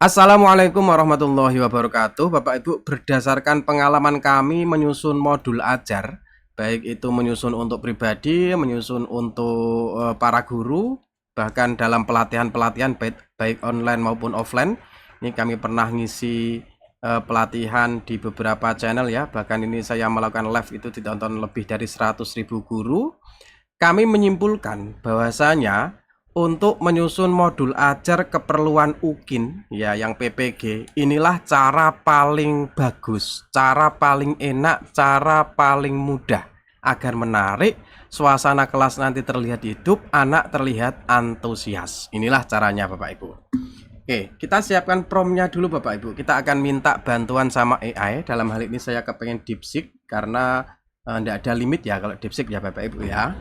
Assalamualaikum warahmatullahi wabarakatuh. Bapak Ibu, berdasarkan pengalaman kami menyusun modul ajar, baik itu menyusun untuk pribadi, menyusun untuk para guru, bahkan dalam pelatihan-pelatihan baik online maupun offline. Ini kami pernah ngisi pelatihan di beberapa channel ya, bahkan ini saya melakukan live itu ditonton lebih dari 100.000 guru. Kami menyimpulkan bahwasanya untuk menyusun modul ajar keperluan UKIN ya yang PPG, inilah cara paling bagus, cara paling enak, cara paling mudah agar menarik, suasana kelas nanti terlihat hidup, anak terlihat antusias. Inilah caranya Bapak Ibu. Oke, kita siapkan promnya dulu Bapak Ibu. Kita akan minta bantuan sama AI. Dalam hal ini saya kepengen DeepSeek karena tidak ada limit ya kalau DeepSeek ya Bapak Ibu ya.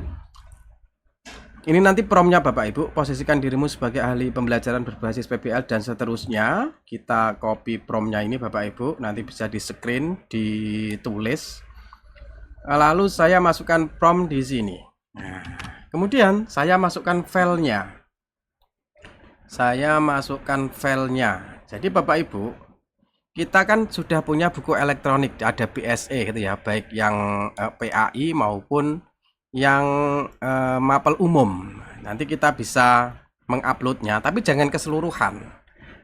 Ini nanti promnya Bapak Ibu, posisikan dirimu sebagai ahli pembelajaran berbasis PBL dan seterusnya. Kita copy promnya ini Bapak Ibu, nanti bisa di screen, ditulis. Lalu saya masukkan prom di sini. Nah, kemudian saya masukkan filenya. Jadi Bapak Ibu, kita kan sudah punya buku elektronik, ada BSE gitu ya, baik yang PAI maupun yang mapel umum. Nanti kita bisa menguploadnya, tapi jangan keseluruhan.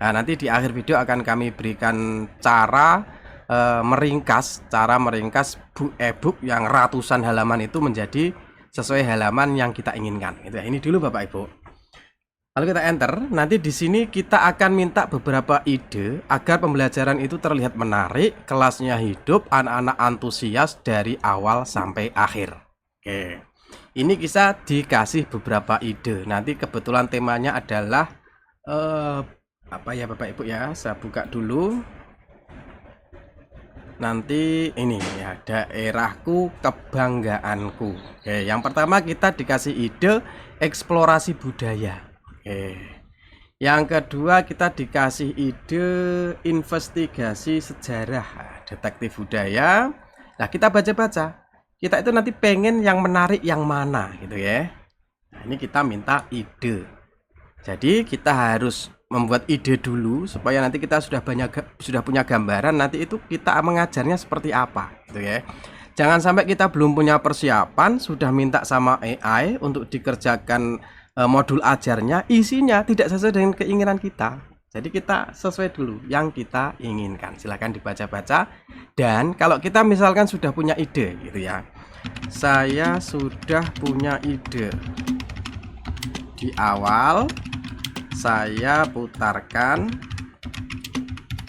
Nah, nanti di akhir video akan kami berikan cara meringkas e-book yang ratusan halaman itu menjadi sesuai halaman yang kita inginkan. Itu ya. Ini dulu Bapak Ibu. Lalu kita enter. Nanti di sini kita akan minta beberapa ide agar pembelajaran itu terlihat menarik, kelasnya hidup, anak-anak antusias dari awal sampai akhir. Oke, ini kita dikasih beberapa ide. Nanti kebetulan temanya adalah apa ya Bapak Ibu ya? Saya buka dulu. Nanti ini ya, daerahku kebanggaanku. Oke, yang pertama kita dikasih ide eksplorasi budaya. Oke. Yang kedua kita dikasih ide investigasi sejarah, detektif budaya. Nah, kita baca-baca. Kita itu nanti pengen yang menarik yang mana gitu ya. Nah, ini kita minta ide. Jadi kita harus membuat ide dulu supaya nanti kita sudah punya gambaran, nanti itu kita mengajarnya seperti apa gitu ya. Jangan sampai kita belum punya persiapan, sudah minta sama AI untuk dikerjakan modul ajarnya, isinya tidak sesuai dengan keinginan kita. Jadi kita sesuai dulu yang kita inginkan. Silahkan dibaca-baca. Dan kalau kita misalkan sudah punya ide gitu ya, saya sudah punya ide. Di awal saya putarkan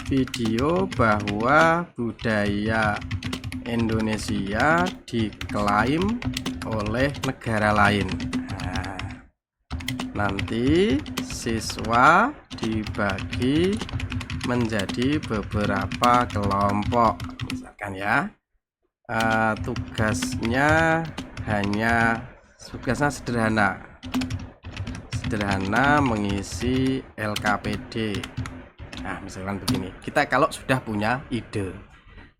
video bahwa budaya Indonesia diklaim oleh negara lain. Nah, nanti siswa dibagi menjadi beberapa kelompok, misalkan ya. Tugasnya sederhana mengisi LKPD. Nah, misalkan begini. Kita kalau sudah punya ide.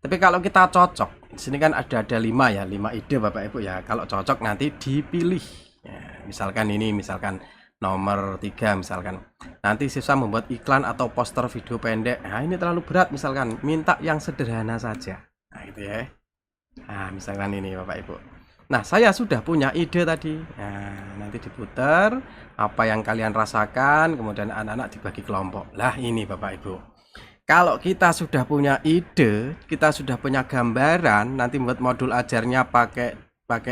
Tapi kalau kita cocok, di sini kan ada 5 ya, 5 ide Bapak Ibu ya. Kalau cocok nanti dipilih. Ya, misalkan ini, misalkan nomor 3 misalkan. Nanti siswa membuat iklan atau poster video pendek. Nah, ini terlalu berat misalkan. Minta yang sederhana saja. Nah, gitu ya. Nah, misalkan ini Bapak Ibu. Nah, saya sudah punya ide tadi. Nah, nanti diputar apa yang kalian rasakan, kemudian anak-anak dibagi kelompok. Lah, ini Bapak Ibu. Kalau kita sudah punya ide, kita sudah punya gambaran, nanti buat modul ajarnya pakai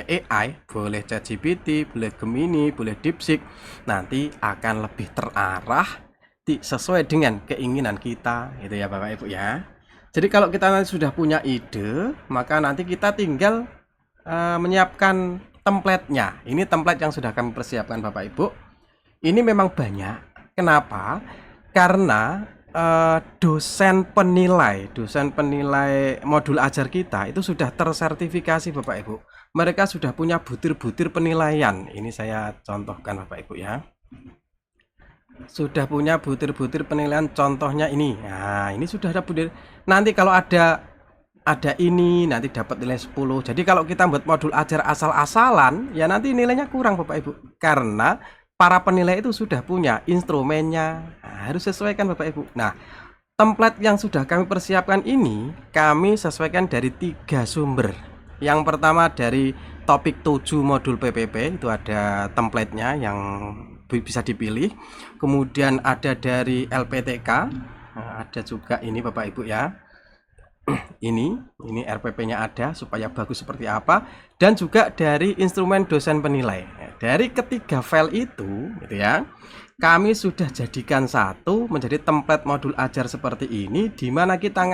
AI, boleh ChatGPT, boleh Gemini, boleh DeepSeek, nanti akan lebih terarah sesuai dengan keinginan kita, gitu ya Bapak Ibu ya. Jadi kalau kita nanti sudah punya ide, maka nanti kita tinggal menyiapkan template-nya. Ini template yang sudah kami persiapkan Bapak Ibu. Ini memang banyak. Kenapa? Karena dosen penilai modul ajar kita itu sudah tersertifikasi Bapak Ibu. Mereka sudah punya butir-butir penilaian. Ini saya contohkan Bapak Ibu ya. Sudah punya butir-butir penilaian, contohnya ini. Nah, ini sudah ada butir. Nanti kalau ada ini nanti dapat nilai 10. Jadi kalau kita buat modul ajar asal-asalan ya nanti nilainya kurang Bapak Ibu. Karena para penilai itu sudah punya instrumennya. Nah, harus sesuaikan Bapak Ibu. Nah, template yang sudah kami persiapkan ini kami sesuaikan dari 3 sumber. Yang pertama dari topik 7 modul PPP, itu ada template-nya yang bisa dipilih. Kemudian ada dari LPTK, ada juga ini Bapak Ibu ya. ini RPP-nya ada supaya bagus seperti apa, dan juga dari instrumen dosen penilai. Dari ketiga file itu gitu ya, kami sudah jadikan satu menjadi template modul ajar seperti ini, di mana kita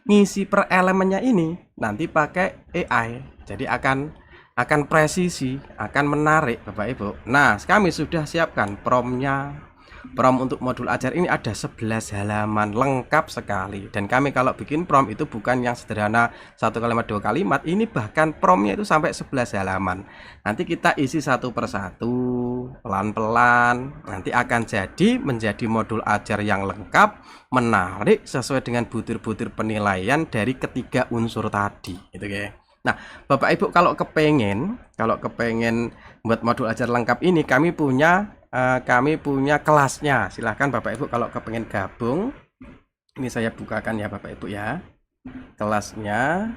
ngisi per elemennya ini nanti pakai AI. Jadi akan presisi, akan menarik Bapak Ibu. Nah, kami sudah siapkan promnya. Prom untuk modul ajar ini ada 11 halaman, lengkap sekali. Dan kami kalau bikin prom itu bukan yang sederhana 1 kalimat 2 kalimat, ini bahkan promnya itu sampai 11 halaman. Nanti kita isi satu persatu, pelan-pelan. Nanti akan menjadi modul ajar yang lengkap, menarik, sesuai dengan butir-butir penilaian dari ketiga unsur tadi, gitu ya. Nah, Bapak Ibu kalau kepengen buat modul ajar lengkap ini, kami punya kelasnya. Silahkan Bapak Ibu kalau kepengen gabung. Ini saya bukakan ya Bapak Ibu ya, kelasnya.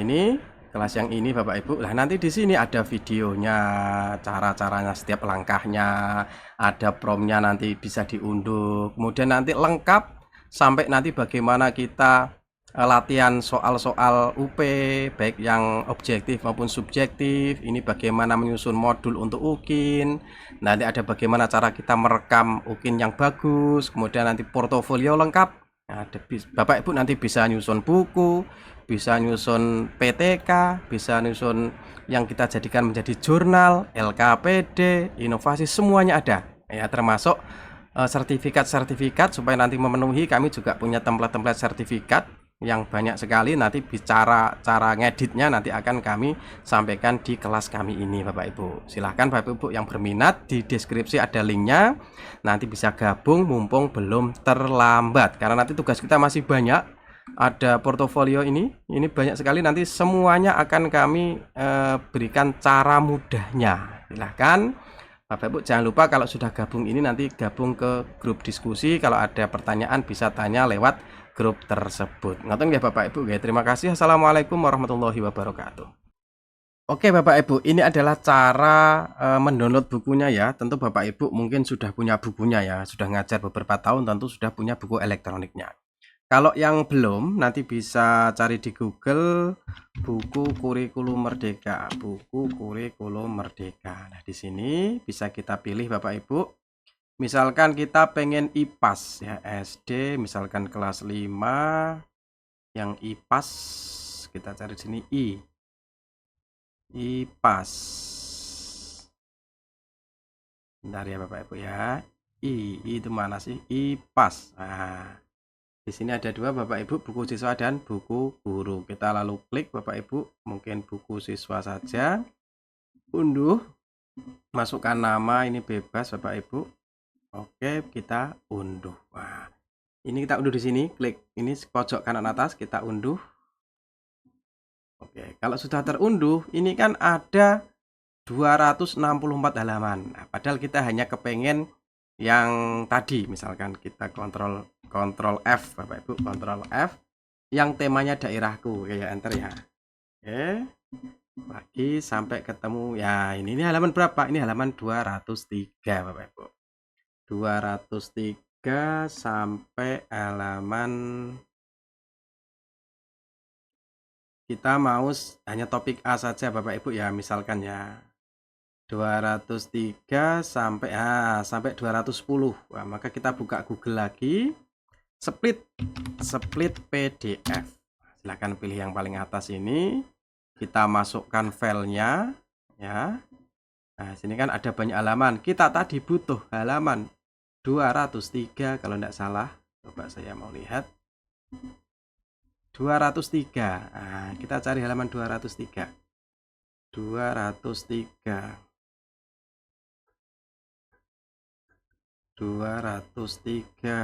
Ini kelas yang ini Bapak Ibu. Nah, nanti di sini ada videonya, cara-caranya, setiap langkahnya, ada promnya, nanti bisa diunduh. Kemudian nanti lengkap sampai nanti bagaimana kita latihan soal-soal UP, baik yang objektif maupun subjektif. Ini bagaimana menyusun modul untuk UKIN. Nanti ada bagaimana cara kita merekam UKIN yang bagus. Kemudian nanti portofolio lengkap. Nah, Bapak Ibu nanti bisa nyusun buku, bisa nyusun PTK, bisa nyusun yang kita jadikan menjadi jurnal, LKPD, inovasi, semuanya ada. Ya, termasuk sertifikat-sertifikat supaya nanti memenuhi. Kami juga punya template-template sertifikat yang banyak sekali. Nanti bicara cara ngeditnya nanti akan kami sampaikan di kelas kami ini Bapak Ibu. Silahkan Bapak Ibu yang berminat, di deskripsi ada linknya, nanti bisa gabung mumpung belum terlambat, karena nanti tugas kita masih banyak. Ada portofolio ini banyak sekali, nanti semuanya akan kami berikan cara mudahnya. Silahkan Bapak Ibu, jangan lupa kalau sudah gabung ini nanti gabung ke grup diskusi. Kalau ada pertanyaan bisa tanya lewat grup tersebut. Ngoten ya Bapak Ibu. Terima kasih. Assalamualaikum warahmatullahi wabarakatuh. Oke Bapak Ibu, ini adalah cara mendownload bukunya ya. Tentu Bapak Ibu mungkin sudah punya bukunya ya, sudah ngajar beberapa tahun, tentu sudah punya buku elektroniknya. Kalau yang belum, nanti bisa cari di Google buku kurikulum merdeka, buku kurikulum merdeka. Nah, di sini bisa kita pilih Bapak Ibu. Misalkan kita pengen IPAS ya, SD, misalkan kelas 5, yang IPAS, kita cari di sini IPAS. Bentar ya Bapak Ibu ya. Itu mana sih? IPAS. Nah, di sini ada dua Bapak Ibu, buku siswa dan buku guru. Kita lalu klik Bapak Ibu, mungkin buku siswa saja. Unduh. Masukkan nama, ini bebas Bapak Ibu. Oke, kita unduh. Nah, ini kita unduh di sini, klik ini pojok kanan atas, kita unduh. Oke, kalau sudah terunduh, ini kan ada 264 halaman. Nah, padahal kita hanya kepengen yang tadi, misalkan kita kontrol F Bapak Ibu, kontrol F yang temanya daerahku, kayak enter ya. Oke, lagi sampai ketemu ya, ini halaman berapa? Ini halaman 203 Bapak Ibu. 203 sampai halaman, kita mau hanya topik A saja Bapak Ibu ya, misalkan ya 203 sampai 210. Nah, maka kita buka Google lagi, split PDF. Silahkan pilih yang paling atas ini, kita masukkan filenya ya. Nah, sini kan ada banyak halaman, kita tadi butuh halaman 203 kalau tidak salah. Coba saya mau lihat 203. Nah, kita cari halaman 203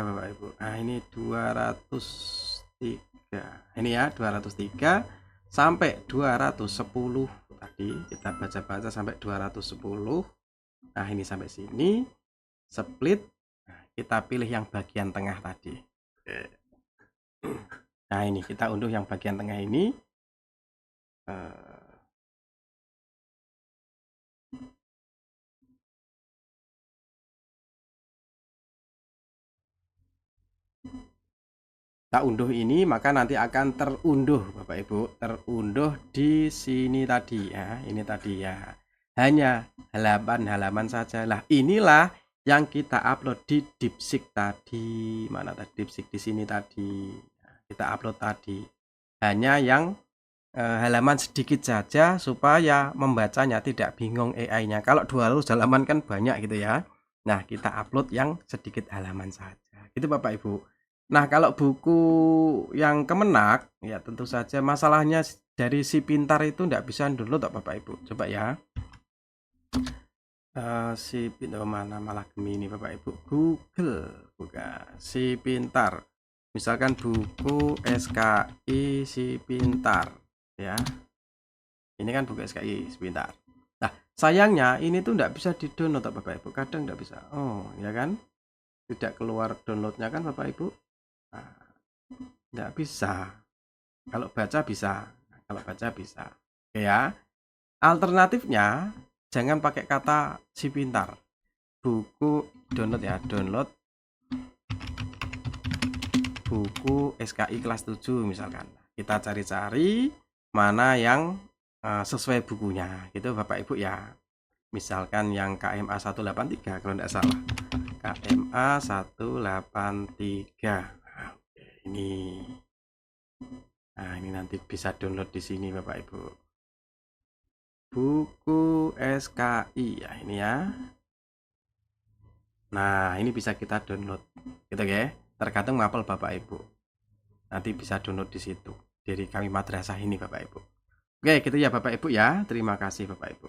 Bapak Ibu. Nah, ini 203. Ini ya 203 sampai 210. tadi kita baca-baca sampai 210. Nah, ini sampai sini split. Nah, kita pilih yang bagian tengah tadi. Nah, ini kita unduh yang bagian tengah ini. Kita unduh ini, maka nanti akan terunduh Bapak Ibu, terunduh di sini tadi ya, ini tadi ya. Hanya halaman-halaman saja. Lah, inilah yang kita upload di DeepSeek tadi. Mana tadi DeepSeek di sini tadi. Kita upload tadi. Hanya yang halaman sedikit saja supaya membacanya tidak bingung AI-nya. Kalau 200 halaman kan banyak gitu ya. Nah, kita upload yang sedikit halaman saja. Gitu Bapak Ibu. Nah, kalau buku yang Kemenak, ya tentu saja masalahnya dari si pintar itu tidak bisa download Bapak Ibu. Coba ya. Si pintar mana malah Gemini Bapak Ibu. Google, buka si pintar. Misalkan buku SKI si pintar, ya. Ini kan buku SKI si pintar. Nah, sayangnya ini tuh tidak bisa di-download Bapak Ibu. Kadang tidak bisa. Oh, ya kan? Tidak keluar downloadnya kan Bapak Ibu. Nah, nggak bisa. Kalau baca bisa. Kalau baca bisa. Oke ya. Alternatifnya jangan pakai kata si pintar. Buku download ya, download buku SKI kelas 7 misalkan. Kita cari-cari mana yang sesuai bukunya. Gitu Bapak Ibu ya. Misalkan yang KMA 183 kalau tidak salah. KMA 183. Ini. Nah, ini nanti bisa download di sini Bapak Ibu. Buku SKI ya, ini ya. Nah, ini bisa kita download. Gitu ya. Tergantung mapel Bapak Ibu. Nanti bisa download di situ. Dari kami madrasah ini Bapak Ibu. Oke, gitu ya Bapak Ibu ya. Terima kasih Bapak Ibu.